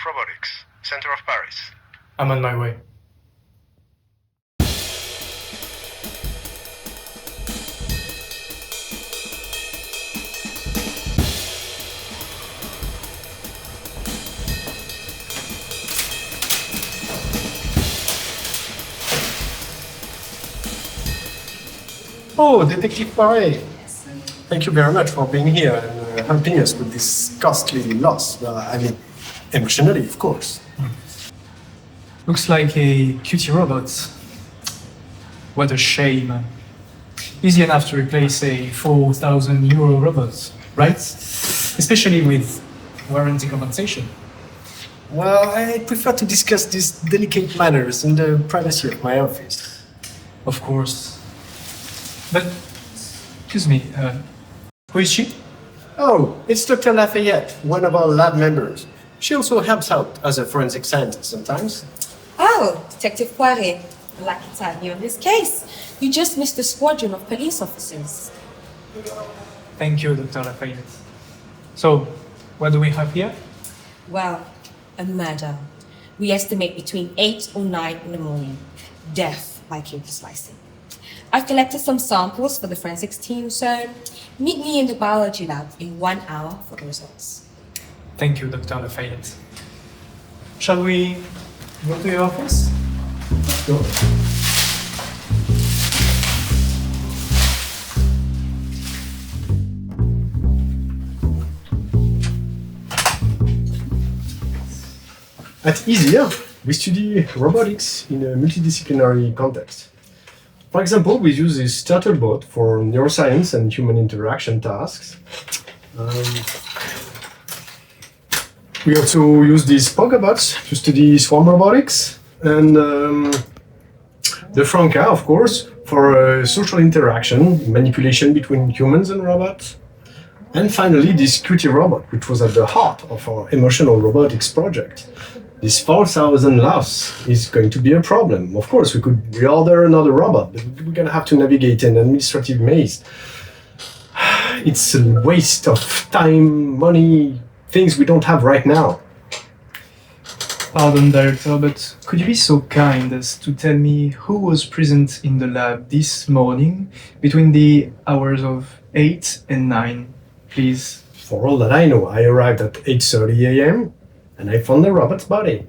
Robotics, center of Paris. I'm on my way. Oh, Detective Poirot. Thank you very much for being here and helping us with this costly loss. Emotionally, of course. Looks like a cutie robot. What a shame. Easy enough to replace a 4,000 euro robot, right? Especially with warranty compensation. Well, I prefer to discuss these delicate matters in the privacy of my office. Of course. But, excuse me, who is she? Oh, it's Dr. Lafayette, one of our lab members. She also helps out as a forensic scientist sometimes. Oh, Detective Poirot. Lucky to have you in this case. You just missed a squadron of police officers. Thank you, Dr. Lafayette. So, what do we have here? Well, a murder. We estimate between 8 or 9 in the morning. Death by cable slicing. I've collected some samples for the forensics team, so meet me in the biology lab in 1 hour for the results. Thank you, Dr. Lafayette. Shall we go to your office? Let's go. At EASY, we study robotics in a multidisciplinary context. For example, we use this Turtlebot for neuroscience and human interaction tasks. We also use these Pogobots to study swarm robotics, and the Franca, of course, for social interaction, manipulation between humans and robots. And finally, this Cutie robot, which was at the heart of our emotional robotics project. This 4,000 loss is going to be a problem. Of course, we could reorder another robot, but we're going to have to navigate an administrative maze. It's a waste of time, money, things we don't have right now. Pardon, Director, but could you be so kind as to tell me who was present in the lab this morning between the hours of 8 and 9, please? For all that I know, I arrived at 8:30 a.m. and I found the robot's body.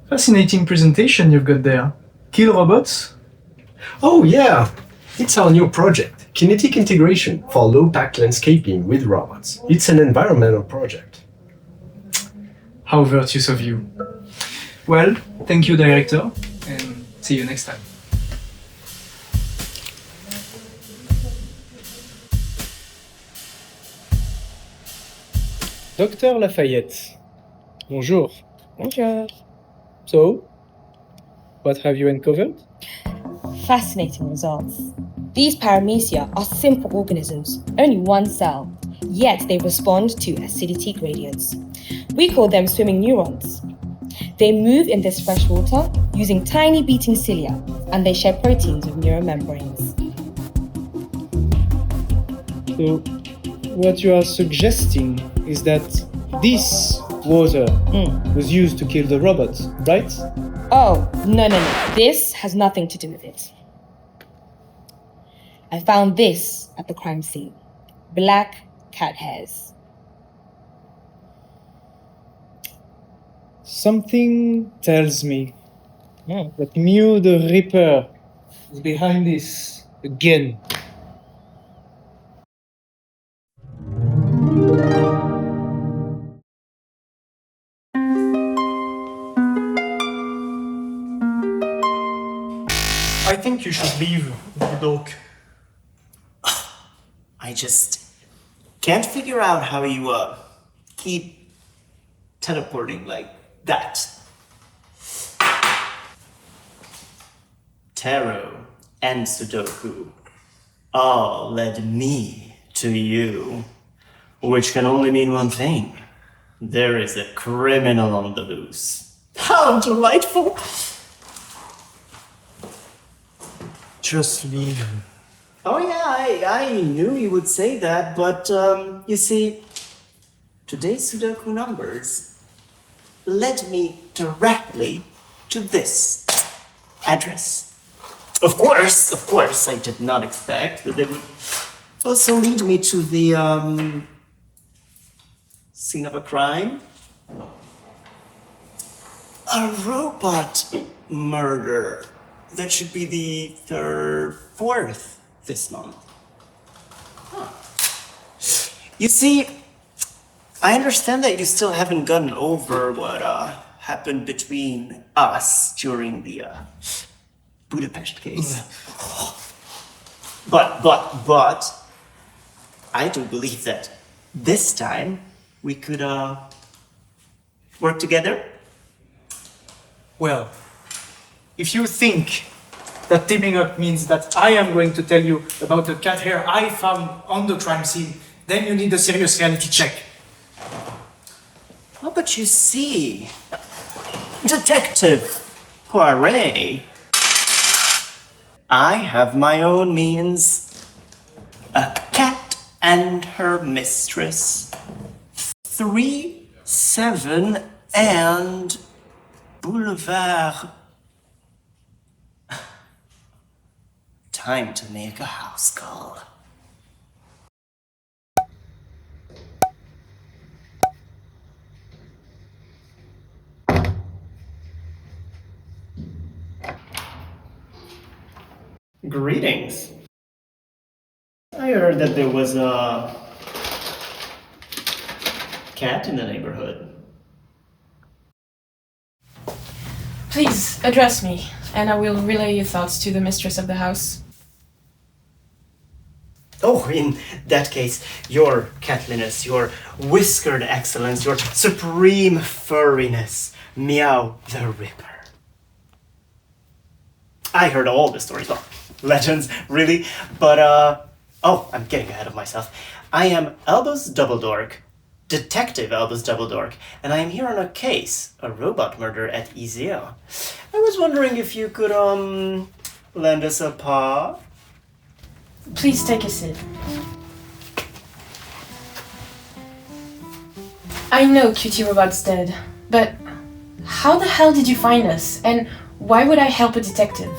Fascinating presentation you've got there. Kill robots? Oh yeah, it's our new project, Kinetic Integration for low-pack landscaping with robots. It's an environmental project. How virtuous of you. Well, thank you, Director, and see you next time. Dr. Lafayette. Bonjour. Bonjour. So, what have you uncovered? Fascinating results. These paramecia are simple organisms, only one cell, yet they respond to acidity gradients. We call them swimming neurons. They move in this fresh water using tiny beating cilia, and they share proteins with neuromembranes. So, what you are suggesting is that this water was used to kill the robots, right? Oh, no. This has nothing to do with it. I found this at the crime scene. Black cat hairs. Something tells me that Mew the Reaper is behind this again. I think you should leave the dog. I just can't figure out how you keep teleporting like that. Tarot and Sudoku all led me to you, which can only mean one thing. There is a criminal on the loose. How delightful! Just leave. Oh yeah, I knew you would say that, but you see, today's Sudoku numbers led me directly to this address. Of course, I did not expect that they would also lead me to the scene of a crime. A robot murder. That should be the fourth this month. Huh. You see, I understand that you still haven't gotten over what happened between us during the Budapest case. But I do believe that this time we could work together. Well, if you think that teaming up means that I am going to tell you about the cat hair I found on the crime scene, then you need a serious reality check. Oh, but you see, Detective Poiret, I have my own means. A cat and her mistress. 3, 7, and Boulevard. Time to make a house call. Greetings. I heard that there was a cat in the neighborhood. Please address me, and I will relay your thoughts to the mistress of the house. Oh, in that case, your catliness, your whiskered excellence, your supreme furriness, Meow the Ripper. I heard all the stories, well, legends, really, but, oh, I'm getting ahead of myself. I am Albus Doubledork, Detective Albus Doubledork, and I am here on a case, a robot murder at Iseo. I was wondering if you could, lend us a paw? Please take a seat. I know Cutie Robot's dead, but how the hell did you find us? And why would I help a detective?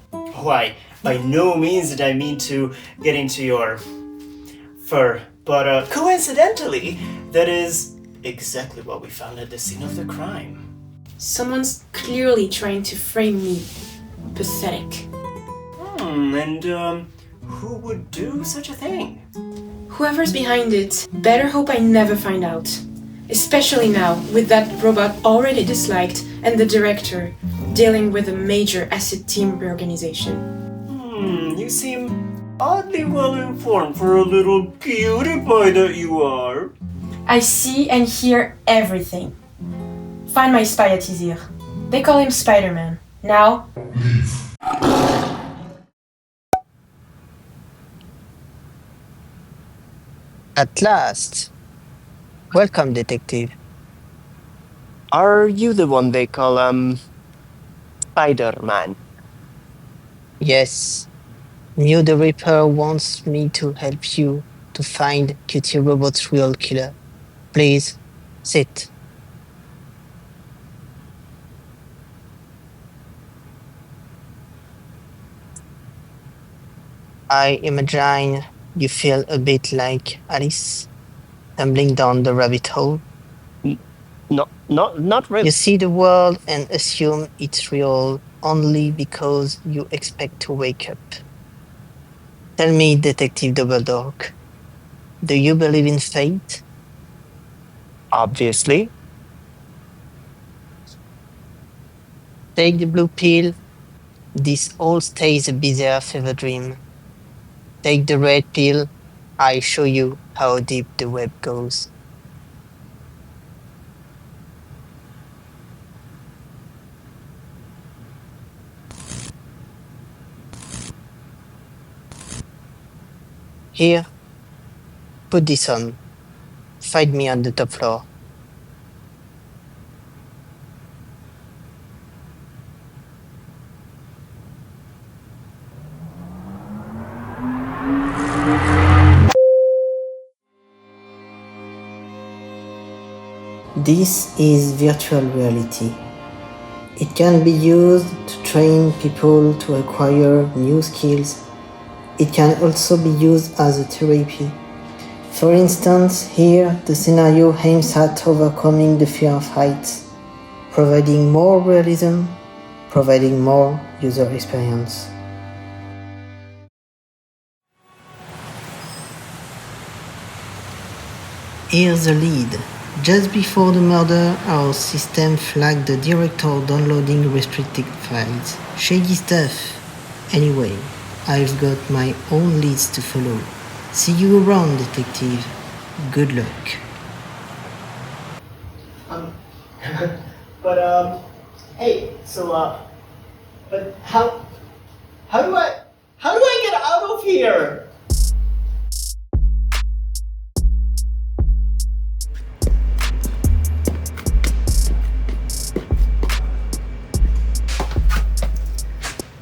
Why, by no means did I mean to get into your fur, but coincidentally, that is exactly what we found at the scene of the crime. Someone's clearly trying to frame me. Pathetic. And who would do such a thing? Whoever's behind it, better hope I never find out. Especially now, with that robot already disliked and the director dealing with a major asset team reorganization. You seem oddly well informed for a little cutie pie that you are. I see and hear everything. Find my spy at Izir. They call him Spider-Man. Now, At last. Welcome, detective. Are you the one they call, Spider-Man? Yes. Mew the Ripper wants me to help you to find Cutie Robot's real killer. Please, sit. I imagine you feel a bit like Alice, tumbling down the rabbit hole. Not really. You see the world and assume it's real only because you expect to wake up. Tell me, Detective Doubledork, do you believe in fate? Obviously. Take the blue pill. This all stays a bizarre fever dream. Take the red pill. I show you how deep the web goes. Here, put this on. Find me on the top floor. This is virtual reality. It can be used to train people to acquire new skills. It can also be used as a therapy. For instance, here the scenario aims at overcoming the fear of heights, providing more realism, providing more user experience. Here's the lead. Just before the murder, our system flagged the director downloading restricted files. Shady stuff. Anyway, I've got my own leads to follow. See you around, detective. Good luck. Hey, but how do I get out of here?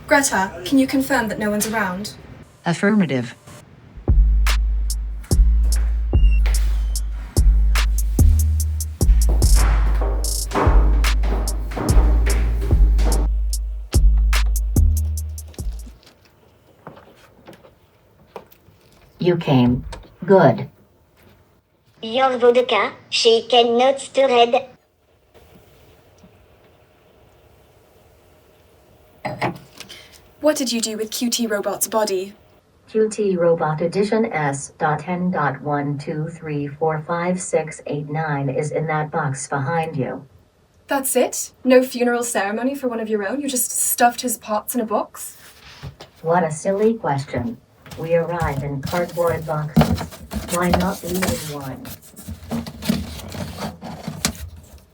Greta, can you confirm that no one's around? Affirmative. You came. Good. Your vodka, she cannot stir it. What did you do with QT Robot's body? QT Robot Edition S.10.1234568 is in that box behind you. That's it? No funeral ceremony for one of your own? You just stuffed his parts in a box? What a silly question. We arrive in cardboard boxes. Why not leave in one?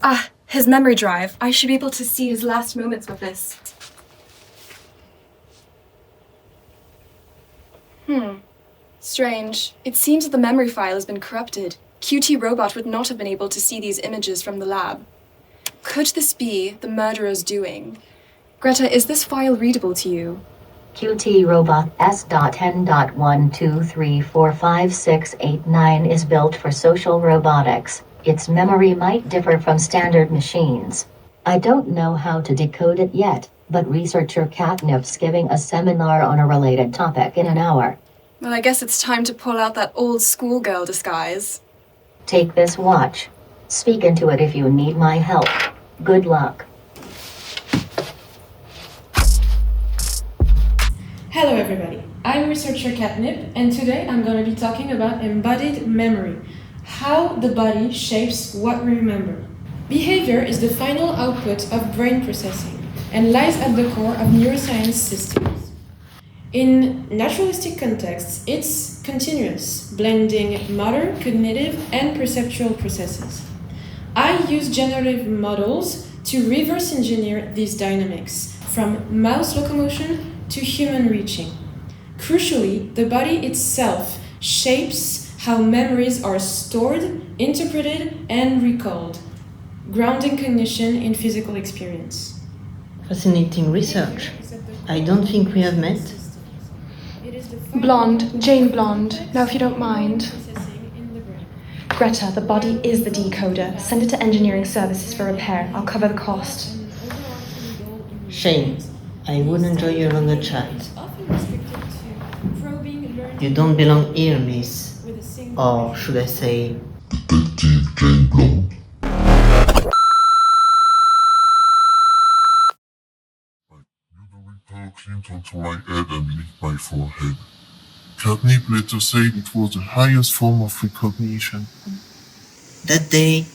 Ah, his memory drive. I should be able to see his last moments with this. Strange. It seems that the memory file has been corrupted. QT Robot would not have been able to see these images from the lab. Could this be the murderer's doing? Greta, is this file readable to you? QT Robot S.10.1234568 is built for social robotics. Its memory might differ from standard machines. I don't know how to decode it yet, but researcher Catnip's giving a seminar on a related topic in an hour. Well, I guess it's time to pull out that old schoolgirl disguise. Take this watch. Speak into it if you need my help. Good luck. Hello everybody, I'm researcher Catnip, and today I'm going to be talking about embodied memory, how the body shapes what we remember. Behavior is the final output of brain processing and lies at the core of neuroscience systems. In naturalistic contexts, it's continuous, blending motor, cognitive, and perceptual processes. I use generative models to reverse engineer these dynamics, from mouse locomotion to human reaching. Crucially, the body itself shapes how memories are stored, interpreted, and recalled, grounding cognition in physical experience. Fascinating research. I don't think we have met. Blonde, Jane Blonde. Now if you don't mind. Greta, the body is the decoder. Send it to engineering services for repair. I'll cover the cost. Shane, I would enjoy a longer chat. You don't belong here, miss. Or should I say... Detective Jane Blonde. The repel climbed onto my head and licked my forehead. Catnip later said it was the highest form of recognition. That day,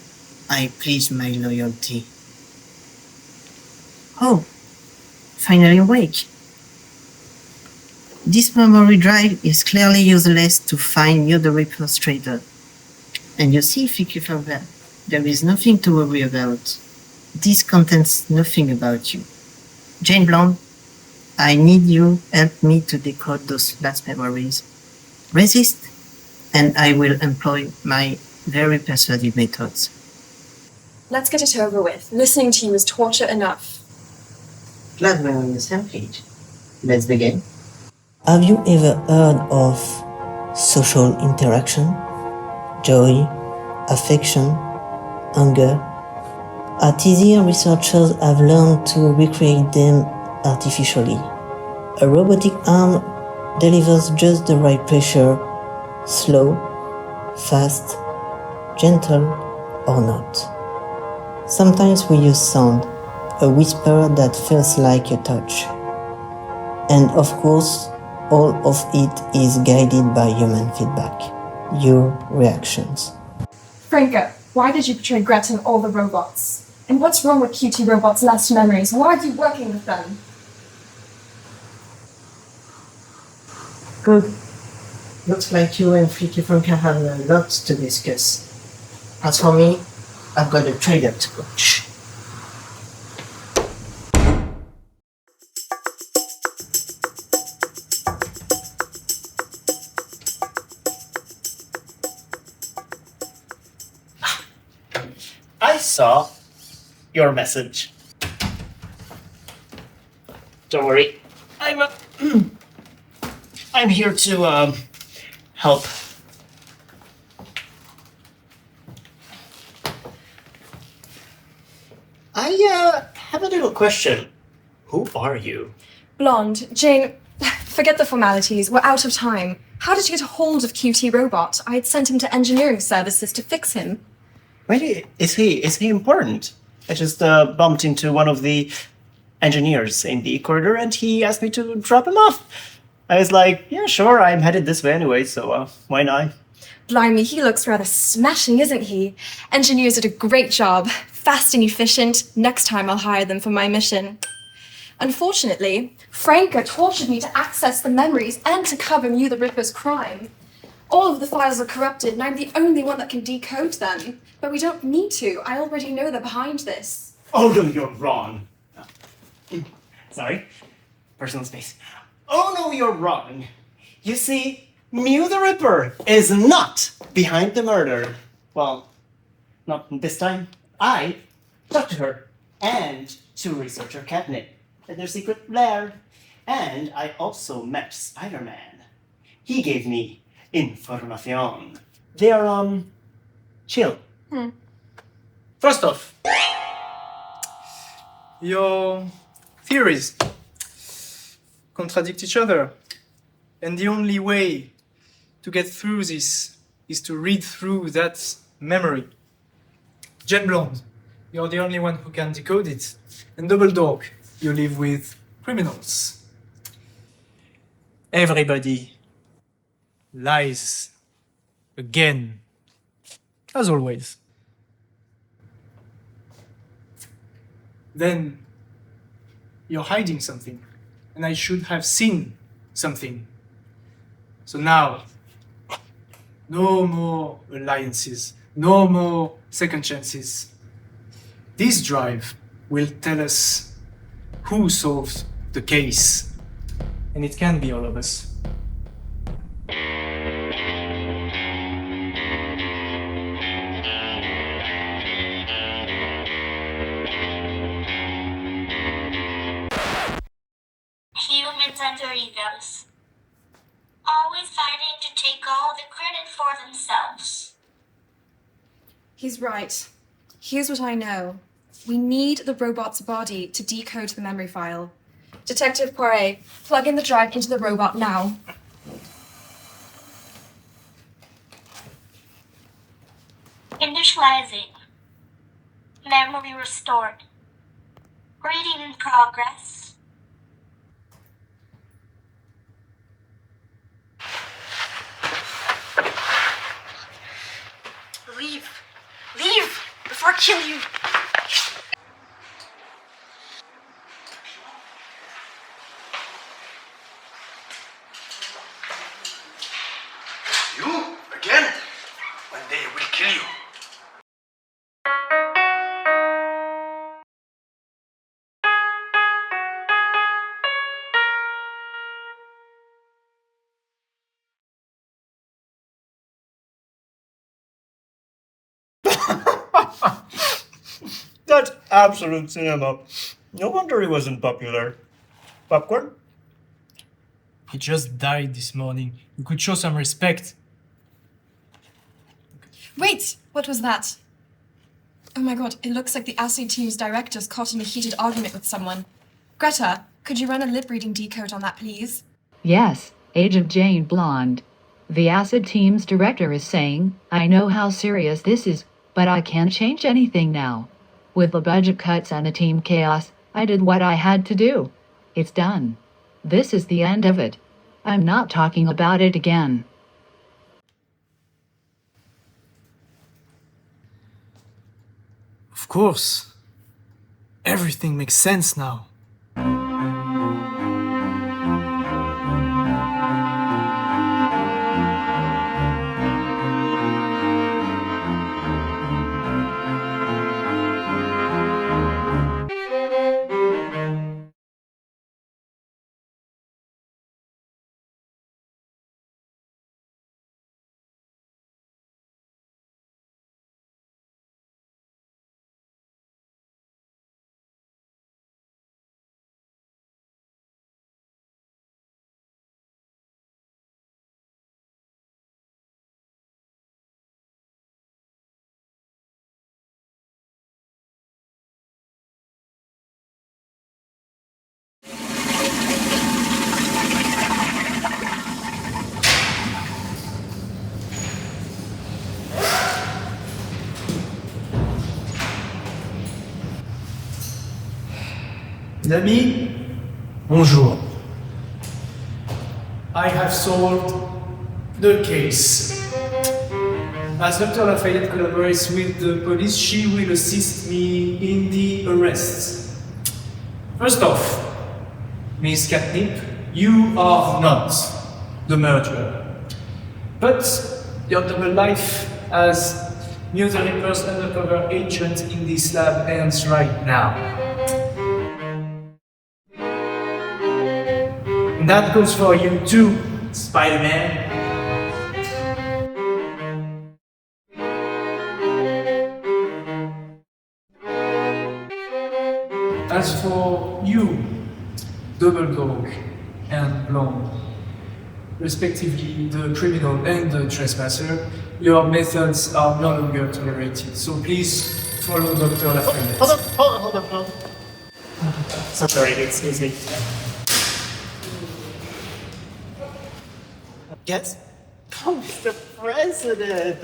I pledged my loyalty. Oh, finally awake. This memory drive is clearly useless to find you the repostrator. And you see, Vicky Fowler, there is nothing to worry about. This contains nothing about you. Jane Blonde, I need you help me to decode those last memories. Resist, and I will employ my very persuasive methods. Let's get it over with. Listening to you is torture enough. Glad we're on the same page. Let's begin. Have you ever heard of social interaction, joy, affection, hunger. At TZ, researchers have learned to recreate them artificially. A robotic arm delivers just the right pressure, slow, fast, gentle, or not. Sometimes we use sound, a whisper that feels like a touch. And of course, all of it is guided by human feedback, your reactions. Franca, why did you betray Greta and all the robots? And what's wrong with QT Robot's last memories? Why are you working with them? Good. Looks like you and Freaky Franca have a lot to discuss. As for me, I've got a trader to coach. I saw your message. Don't worry. I'm here to help. I have a little question. Who are you? Blonde, Jane, forget the formalities. We're out of time. How did you get a hold of QT Robot? I had sent him to engineering services to fix him. Wait, is he important? I just bumped into one of the engineers in the corridor and he asked me to drop him off. I was like, yeah, sure, I'm headed this way anyway, so why not? Blimey, he looks rather smashing, isn't he? Engineers did a great job. Fast and efficient. Next time I'll hire them for my mission. Unfortunately, Franca tortured me to access the memories and to cover Mew the Ripper's crime. All of the files are corrupted and I'm the only one that can decode them. But we don't need to. I already know they're behind this. Oh, no, you're wrong. Sorry. Personal space. Oh, no, you're wrong. You see, Mew the Ripper is not behind the murder. Well, not this time. I talked to her and to researcher Catnip at their secret lair. And I also met Spider-Man. He gave me information. They are, chill. First off, your theories contradict each other. And the only way to get through this is to read through that memory. Jane Blonde, you're the only one who can decode it. And Double Dog, you live with criminals. Everybody lies again, as always. Then you're hiding something, and I should have seen something. So now, no more alliances, no more second chances. This drive will tell us who solved the case. And it can be all of us. Humans and their egos. Always fighting to take all the credit for themselves. He's right. Here's what I know. We need the robot's body to decode the memory file. Detective Poirot, plug in the drive into the robot now. Initializing. Memory restored. Reading in progress. Leave! Leave! Before I kill you! You? Again? One day I will kill you. That's absolute cinema. No wonder he wasn't popular. Popcorn? He just died this morning. You could show some respect. Wait! What was that? Oh my god, it looks like the Acid Team's director's caught in a heated argument with someone. Greta, could you run a lip reading decode on that, please? Yes, Agent Jane Blonde. The Acid Team's director is saying, I know how serious this is, but I can't change anything now. With the budget cuts and the team chaos, I did what I had to do. It's done. This is the end of it. I'm not talking about it again. Of course. Everything makes sense now. Amis, bonjour. I have solved the case. As Dr. Lafayette collaborates with the police, she will assist me in the arrests. First off, Miss Catnip, you are not the murderer. But your double life as Mutant Reaper's undercover agent in this lab ends right now. And that goes for you too, Spider-Man. As for you, Double Dog and Blonde, respectively the criminal and the trespasser, your methods are no longer tolerated. So please follow Dr. Lafayette. Hold on. Sorry, excuse me. Yes? Oh, Mr. President!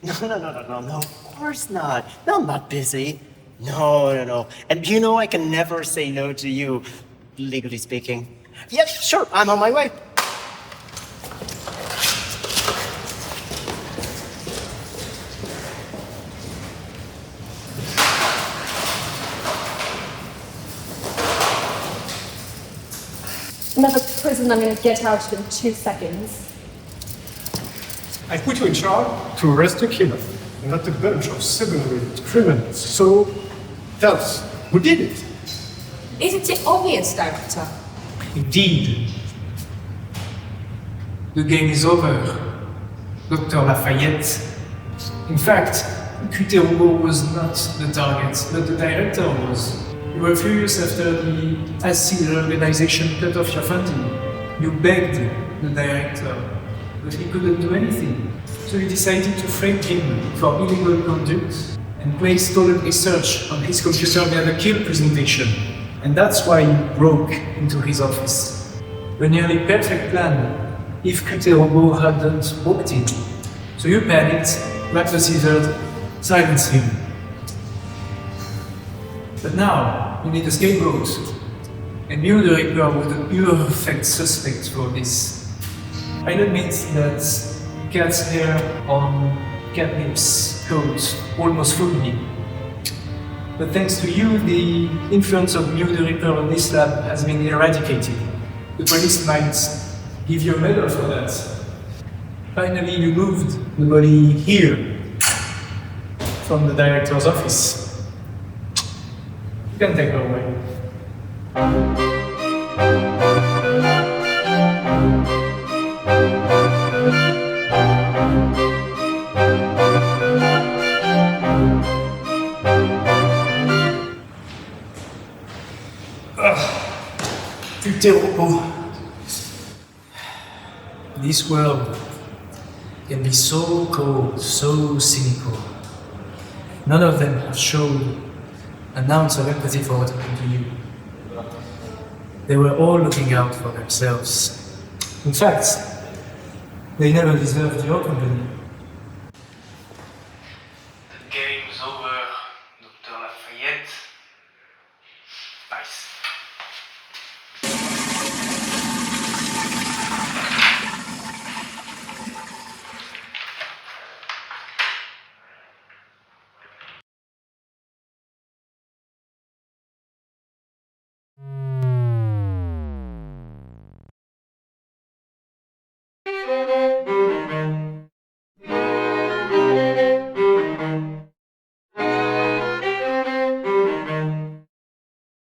No, of course not. No, I'm not busy. No. And you know I can never say no to you, legally speaking. Yep, sure, I'm on my way. Another prison I'm gonna get out in 2 seconds. I put you in charge to arrest a killer, not a bunch of second-rate criminals. So, tell us, who did it? Isn't it obvious, Director? Indeed. The game is over, Dr. Lafayette. In fact, QT Robot was not the target, but the director was. You were furious after the ACID organization cut off your funding. You begged the director, but he couldn't do anything. So you decided to frame him for illegal conduct and place stolen research on his computer via the kill presentation. And that's why you broke into his office. A nearly perfect plan if QT Robot hadn't walked in. So you panicked, grabbed the scissors, silenced him. But now, you need a scapegoat. And you, the Reaper, were the perfect suspect for this. I admit that cat's hair on Catnip's coat almost fooled me. But thanks to you, the influence of Mew the Reaper on this lab has been eradicated. The police might give you a medal for that. Finally, you moved the body here, from the director's office. You can take her away. QT Robot. This world can be so cold, so cynical. none of them have showed an ounce of empathy for what happened to you. They were all looking out for themselves. In fact, they never deserved your company.